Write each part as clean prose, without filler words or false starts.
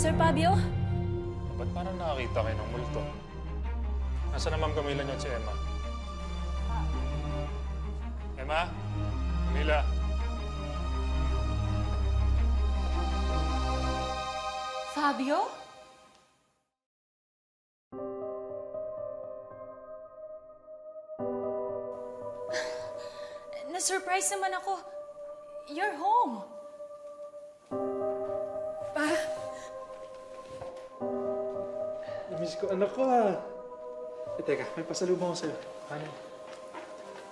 Sir Fabio? Ba't parang nakakita kayo ng multo? Nasaan na Ma'am Camila niyo at si Emma? Emma? Camila? Fabio? Na-surprise naman ako. You're home. Namiss ko anak ko ha. Teka, may pasalubong ko sa'yo. Ano?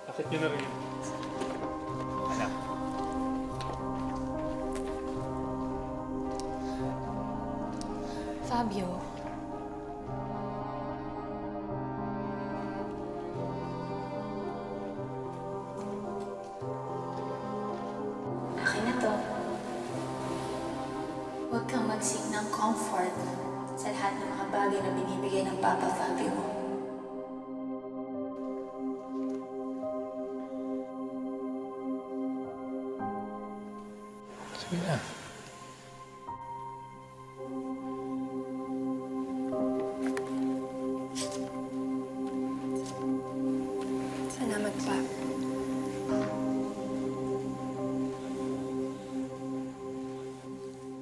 Bakit niyo na rin? Anak. Fabio. Akin na to. Huwag kang mag-seek ng comfort sa lahat ng mga bagay na binibigay ng Papa Fabio mo. Sige na. Salamat pa.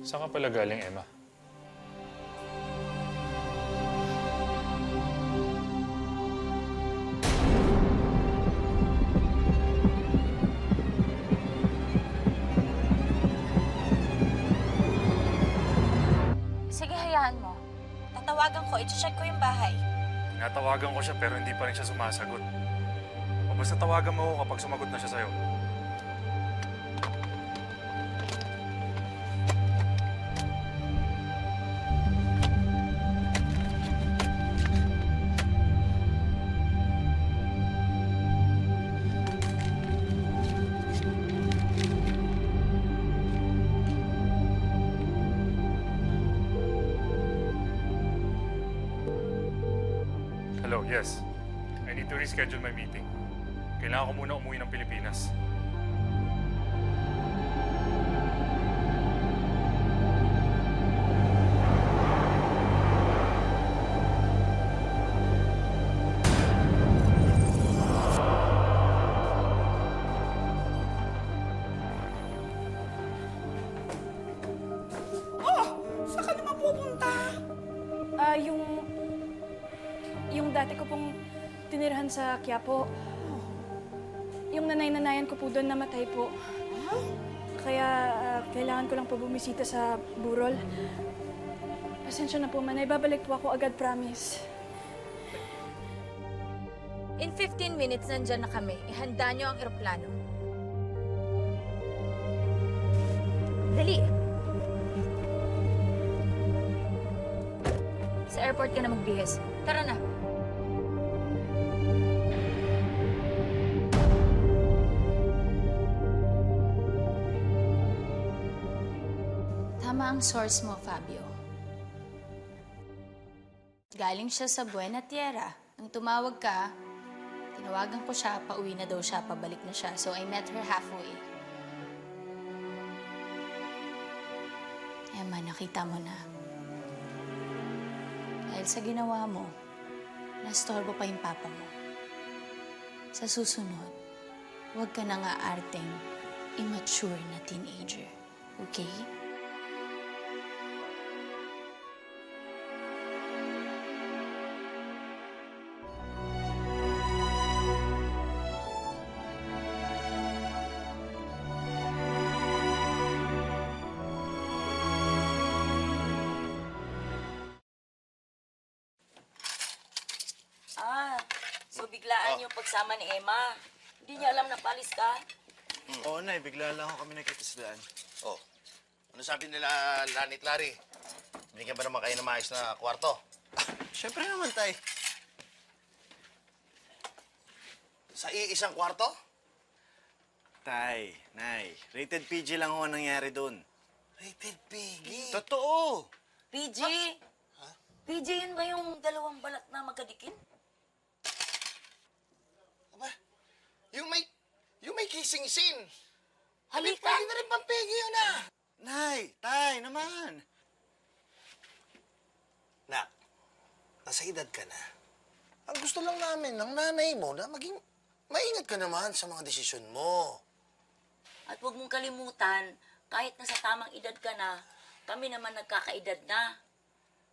Saan ka pala galing, Emma? Sige, hayaan mo. Tatawagan ko, i-check ko yung bahay. Tinatawagan ko siya pero hindi pa rin siya sumasagot. O basta tawagan mo ako kapag sumagot na siya sa'yo. Hello, yes. I need to reschedule my meeting. Kailangan ko muna umuwi ng Pilipinas. Saan ka naman pupunta? Yung dati ko pong tinirahan sa Quiapo. Yung nanay-nanayan ko po doon namatay po. Kaya kailangan ko lang po bumisita sa burol. Pasensya na po, Manay. Babalik po ako agad, promise. In 15 minutes, nandyan na kami. Ihanda nyo ang eroplano. Dali! Sa airport ka na magbihis. Tara na! Tama ang source mo, Fabio. Galing siya sa Buena Tierra. Nung tumawag ka, tinawagan ko siya, pauwi na daw siya, pabalik na siya. So I met her halfway. Emma, nakita mo na. Dahil sa ginawa mo, nastorbo pa yung papa mo. Sa susunod, huwag ka nang aarteng immature na teenager. Okay? So biglaan yung pagsama ni Emma. Hindi niya alam na palis ka. Oo, Nay. Bigla lang ako kami nakita sa daan. Oh, ano sabi nila Lani at Larry? Binigyan ba naman kayo ng maayos na kwarto? Siyempre naman, Tay. Sa iisang kwarto? Tay, Nay. Rated PG lang ho ang nangyari doon. Rated PG. Totoo! PG? PG, yun ba yung dalawang balat na magkadikit? Aba, yung may kissing scene. Halika! Pwede na rin pang PG yun ah. Nay, Tay, naman. Nak, nasa edad ka na. Ang gusto lang namin ng nanay mo na maging maingat ka naman sa mga desisyon mo. At huwag mong kalimutan, kahit nasa tamang edad ka na, kami naman nagkakaedad na.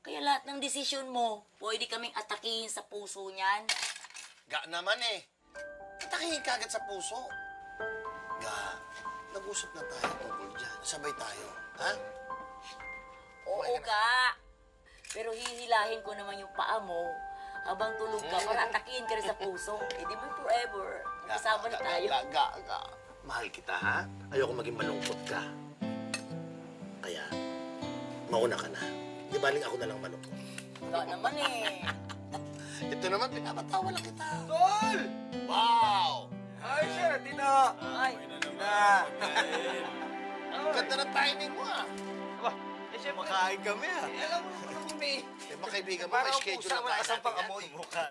Kaya lahat ng desisyon mo, pwede kaming atakihin sa puso niyan. Ga naman eh. Atakihin ka agad sa puso. Ga, nag-usap na tayo tungkol dyan. Sabay tayo, ha? Oo ka. Pero hihilahin ko naman yung paa mo habang tulog ka para atakihin ka rin sa puso. Eh di mo forever. Magkasama na tayo. Ga. Mahal kita, ha? Ayoko maging malungkot ka. Kaya, mauna ka na. Di baling ako na lang malungkot. Wala naman eh. Ito naman, pinapatawa lang kita. Tol! Wow! Ay, siya, Tito! Ay, Ang ganda ng timing mo, ah. Makain kami, ah. Alam mo naman kung may mga kaibigan mo, may schedule na tayo natin yan. Mukha.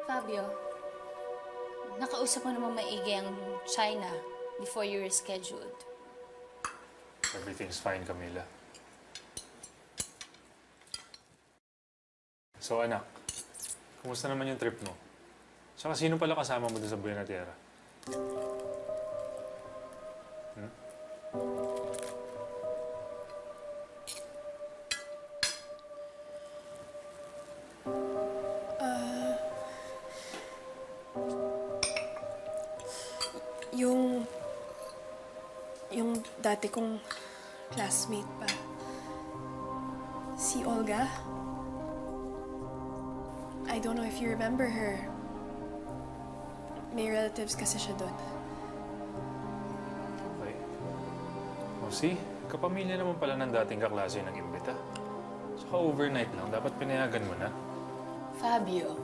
Fabio, nakausap mo naman maigi ang China before you rescheduled. Everything's fine, Camila. So, anak, kumusta naman yung trip mo? Tsaka sino pala kasama mo dun sa Buena Tierra? Yung dati kong classmate pa. Si Olga. I don't know if you remember her. May relatives kasi siya doon. Okay. O see, kapamilya naman pala ng dating kaklase ng imbita. Saka overnight lang, dapat pinayagan mo na. Fabio,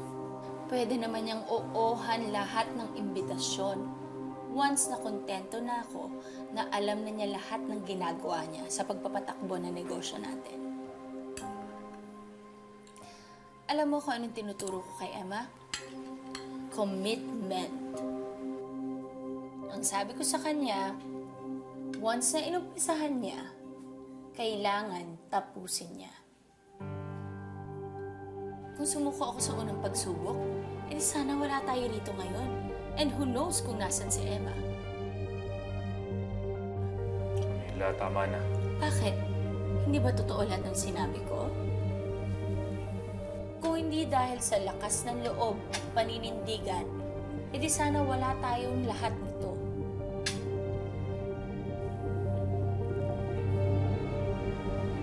pwede naman niyang oohan lahat ng imbitasyon. Once na kontento na ako na alam na niya lahat ng ginagawa niya sa pagpapatakbo ng negosyo natin. Alam mo kung anong tinuturo ko kay Emma? Commitment. Ang sabi ko sa kanya, once na inumpisahan niya, kailangan tapusin niya. Kung sumuko ako sa unang pagsubok, eh sana wala tayo rito ngayon. And who knows kung nasan si Emma? Camila, tama na. Bakit? Hindi ba totoo lahat ng sinabi ko? Kung hindi dahil sa lakas ng loob at paninindigan, edi sana wala tayong lahat nito.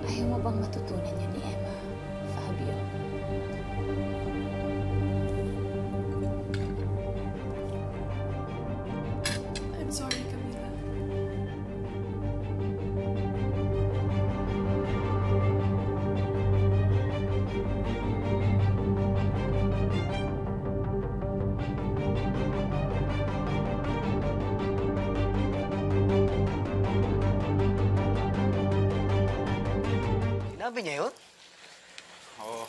Ayaw mo bang matutunan yun ni Emma? Sinabi niya yun? Oo.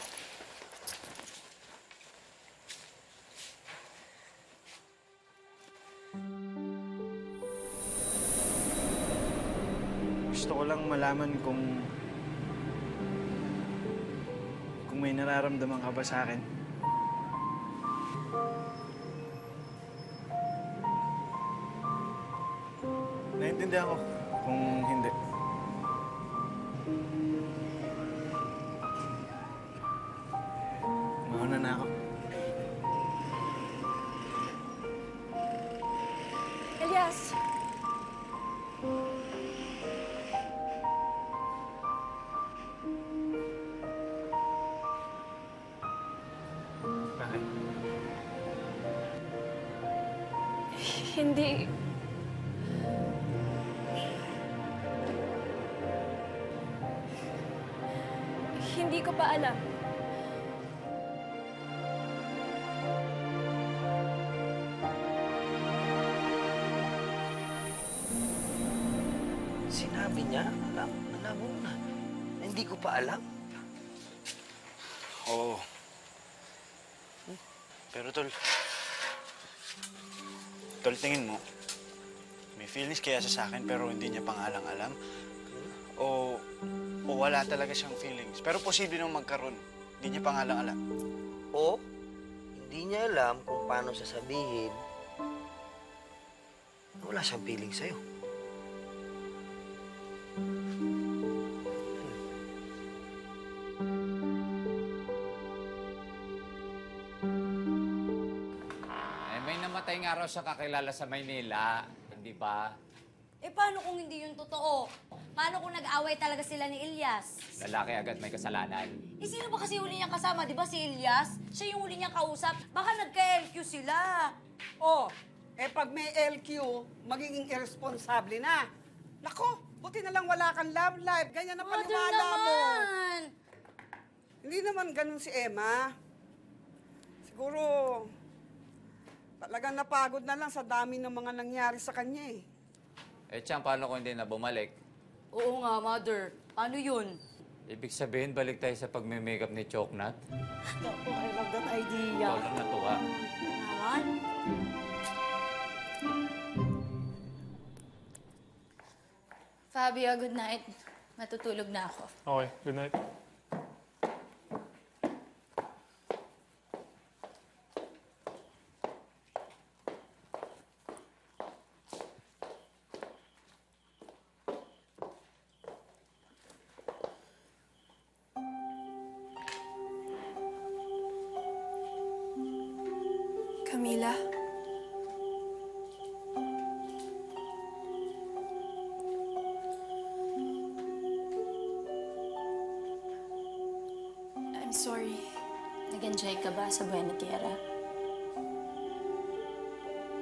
Gusto ko lang malaman kung may nararamdaman ka ba sa akin. Naintindihan ko kung hindi. Mauna na ako. Elias! Bakit? Hindi... Hindi ko pa alam. Sinabi niya? Alam mo na. Hindi ko pa alam. Oo. Pero Tol, tingin mo, may feelings kaya siya sa akin pero hindi niya pangalang alam? O wala talaga siyang feelings? Pero posible nung magkaroon, hindi niya pangalang alam. O, hindi niya alam kung paano sasabihin na wala siyang feeling sa'yo. May namatay nga raw siya kakilala sa Maynila, hindi ba? Eh, paano kung hindi yun totoo? Paano kung nag-away talaga sila ni Ilyas? Lalaki agad may kasalanan. Eh, sino ba kasi huli niyang kasama? Di ba si Ilyas? Siya yung huli niyang kausap. Baka nagka-LQ sila. Oh, pag may LQ, magiging irresponsable na. Nako, buti na lang wala kang love life. Ganyan na Mother paniwala mo. naman! Hindi naman ganun si Emma. Siguro, talagang napagod na lang sa dami ng mga nangyari sa kanya eh. Tiyang, paano kung hindi na bumalik? Oo nga, Mother. Ano yun? Ibig sabihin, balik tayo sa pagme-makeup ni Choknat? Naku, I love that idea. Ikaw lang natuwa. Naman? Fabio, good night. Matutulog na ako. Okay, good night. Camila? I'm sorry. Nag-enjoy ka ba sa Buena Tierra?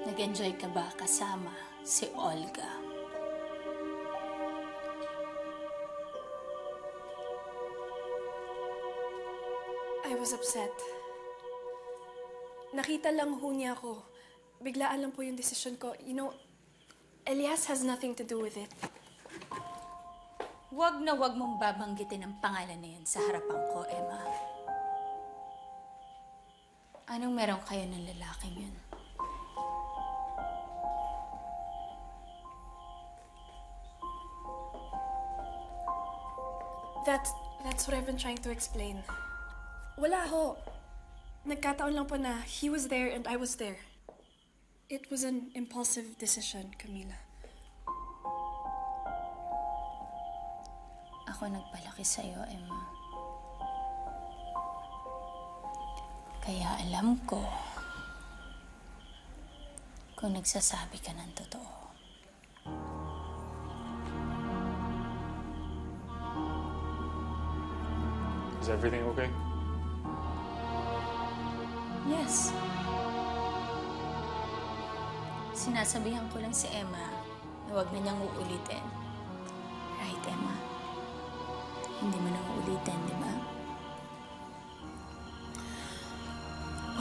Nag-enjoy ka ba kasama si Olga? I was upset. Nakita lang ho niya ako. Biglaan lang po yung desisyon ko. You know, Elias has nothing to do with it. Huwag na huwag mong babanggitin ang pangalan na yan sa harapan ko, Emma. Anong meron kayo ng lalaking yun? That's what I've been trying to explain. Wala ho. Nagkataon lang po na he was there and I was there. It was an impulsive decision, Camila. Ako nagpalaki sa'yo, Emma. Kaya alam ko kung nagsasabi ka ng totoo. Is everything okay? Yes. Sinasabihan ko lang si Emma na huwag na niyang uulitin. Right, Emma? Hindi mo na uulitin, di ba?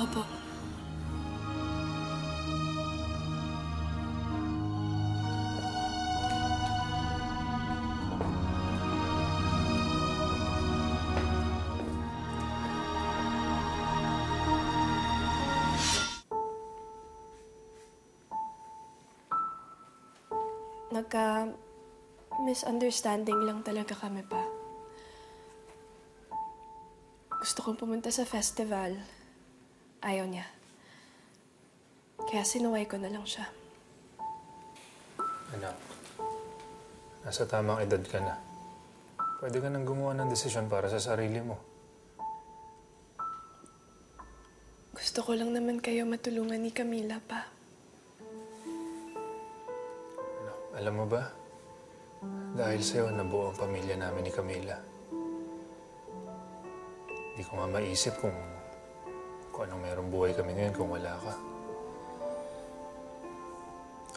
Opo. Nagka-misunderstanding lang talaga kami pa. Gusto kong pumunta sa festival. Ayaw niya. Kaya sinuway ko na lang siya. Anak, nasa tamang edad ka na. Pwede ka nang gumawa ng desisyon para sa sarili mo. Gusto ko lang naman kayo matulungan ni Camila pa. Anak, alam mo ba? Dahil sa'yo, nabuo ang pamilya namin ni Camila. Hindi ko nga maisip kung anong merong buhay kami ngayon kung wala ka.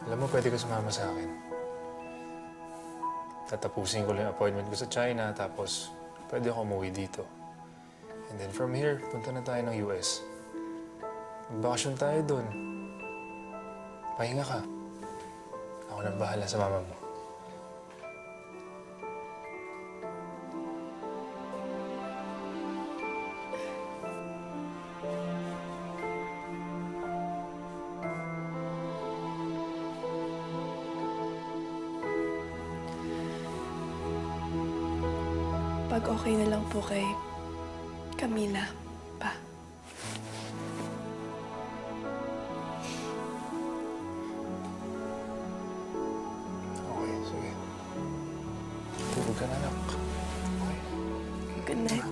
Alam mo, pwede ka sumama sa akin. Tatapusin ko lang yung appointment ko sa China, tapos pwede ako umuwi dito. And then from here, punta na tayo ng US. Magbakasyon tayo doon. Pahinga ka. Ako nang bahala sa mama mo. Pag okay na lang po kay Camila, pa. Okay, sige. Tulog ka na, anak. Okay. Good night.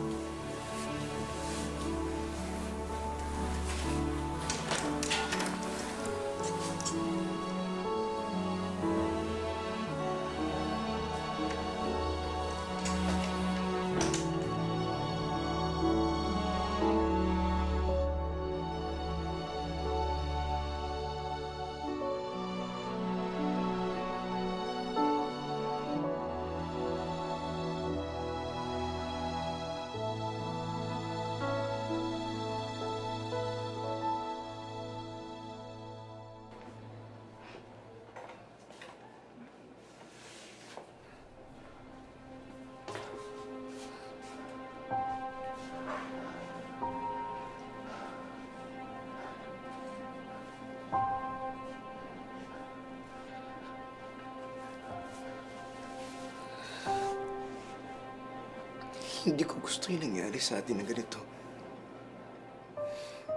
Hindi ko gusto yung nangyari sa atin na ganito.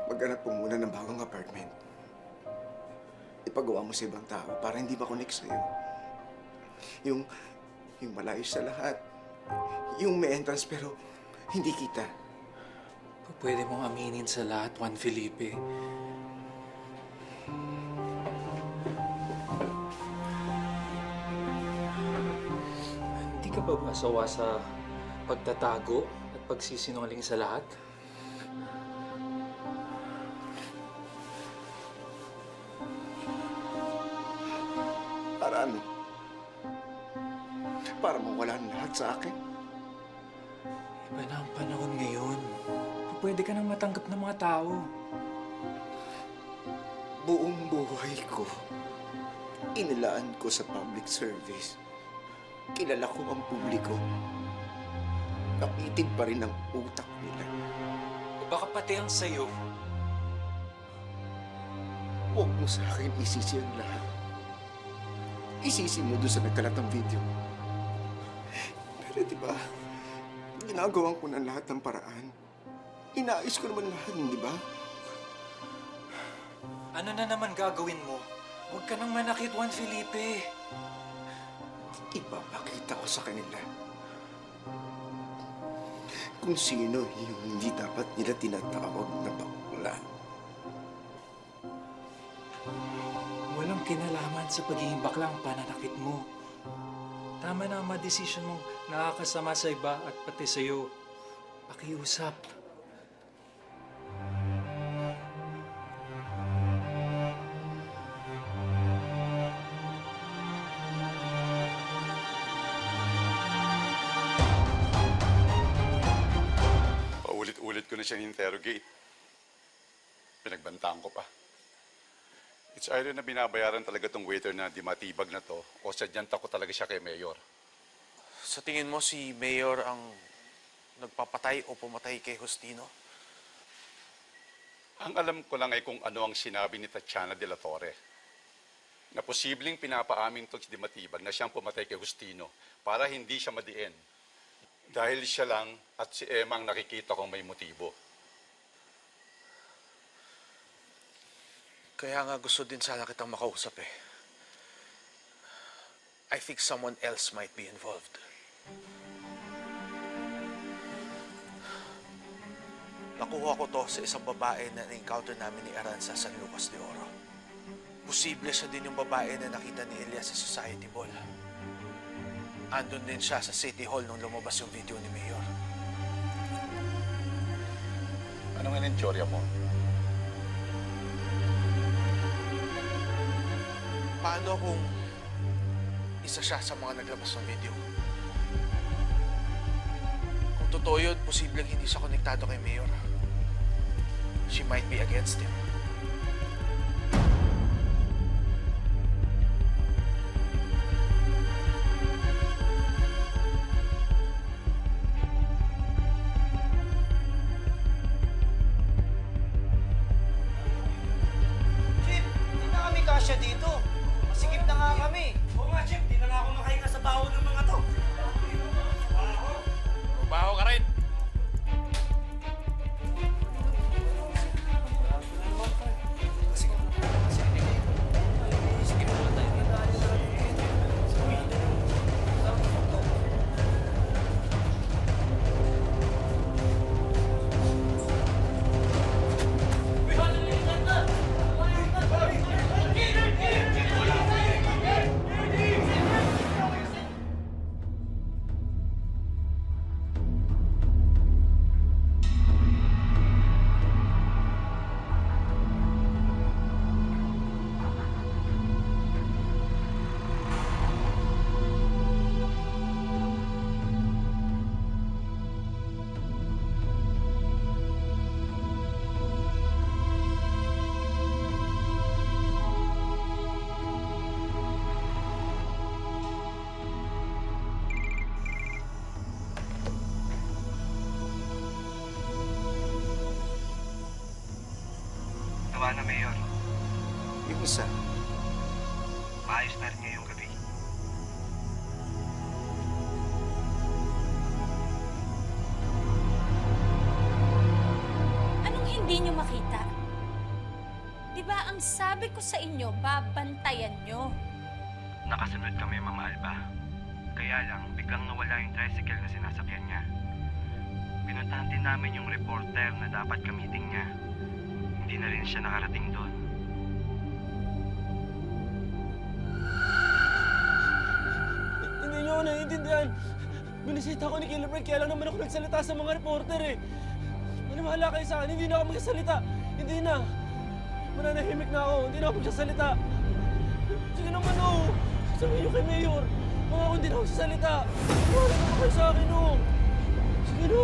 Maghanap po muna ng bagong apartment. Ipagawa mo sa ibang tao para hindi makonek sa'yo. Yung malayo sa lahat. Yung may entrance pero hindi kita. Pwede mong aminin sa lahat, Juan Felipe. Hindi ka ba masawa sa pagtatago at pagsisinungaling sa lahat? Para ano? Para mawala ang lahat sa akin? Iba na ang panahon ngayon. Pwede ka nang matanggap ng mga tao. Buong buhay ko, inilaan ko sa public service. Kilala ko ang publiko. Nakitig pa rin ang utak nila. O baka pati ang sayo. Huwag mo sa akin isisi ang lahat. Isisi mo doon sa nagkalat ng video. Pero di ba, ginagawan ko ng lahat ng paraan. Inaayos ko naman lahat, di ba? Ano na naman gagawin mo? Huwag ka nang manakit, Juan Felipe. Ipapakita ko sa kanila kung sino yung hindi dapat nila tinatawag na bakla. Walang kinalaman sa pagiging bakla ang pananakit mo. Tama na ang mga desisyon mong nakakasama sa iba at pati sa'yo. Pakiusap. Paulit-ulit ko na siyang interrogate. Pinagbantaan ko pa. It's either na binabayaran talaga tong waiter na di matibag na to o sadyang takot talaga siya kay Mayor. Sa tingin mo si Mayor ang nagpapatay o pumatay kay Justino? Ang alam ko lang ay kung ano ang sinabi ni Tatiana de la Torre. na posibleng pinapaamin to si Di Matibag na siyang pumatay kay Justino para hindi siya madiin. Dahil siya lang at si Emma ang nakikita kong may motibo. Kaya nga gusto din sana kitang makausap eh. I think someone else might be involved. Nakuha ko to sa isang babae na na-encounter namin ni Aran sa San Lucas de Oro. Posible siya din yung babae na nakita ni Elias sa Society Ball. Andun din siya sa City Hall nung lumabas yung video ni Mayor. Anong inenchorya mo? Paano kung isa siya sa mga naglabas ng video? Kung totoo yun, posibleng hindi siya konektado kay Mayor. She might be against him. Chip, hindi na kami kasya dito. Masikip na nga kami. Oo nga, Chip. Di na nga ako makahinga sa baho ng mga to. Baho ka rin! Tawa na, Mayor. Yung isa, Maayos na rin ngayong gabi. Anong hindi nyo makita? Di ba ang sabi ko sa inyo, babantayan nyo? Nakasunod kami, Ma'am Alba. Kaya lang, biglang nawala yung tricycle na sinasakyan niya. Pinuntahan din namin yung reporter na dapat kamiting niya. Hindi na rin siya nakarating doon. Hindi niyo ako naiintindihan. Binisita ko ni Killer Frank, kaya lang naman ako nagsalita sa mga reporter eh. Maniwala kayo sa akin, hindi na ako magsasalita. Hindi na. Mananahimik na ako, hindi na ako magsasalita. Sige naman oh. Sabihin niyo kay Mayor. Mga ako hindi na ako sasalita. Maniwala naman kayo sa akin oh. Sige na.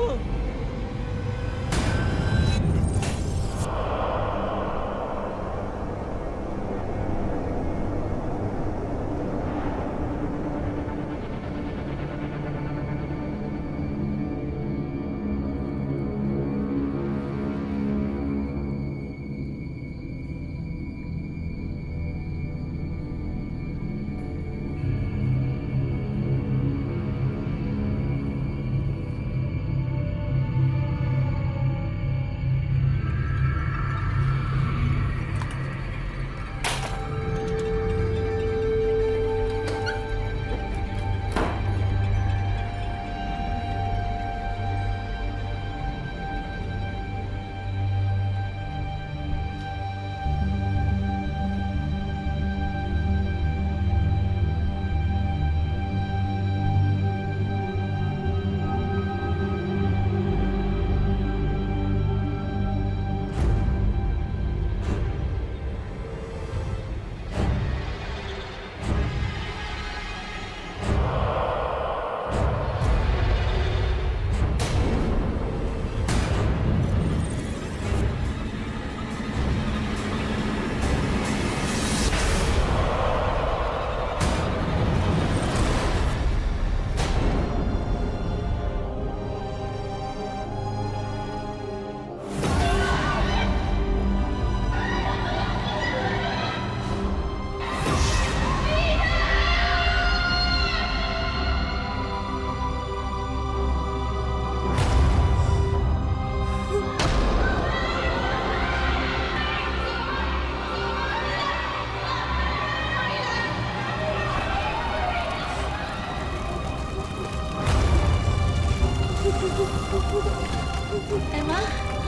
Emma?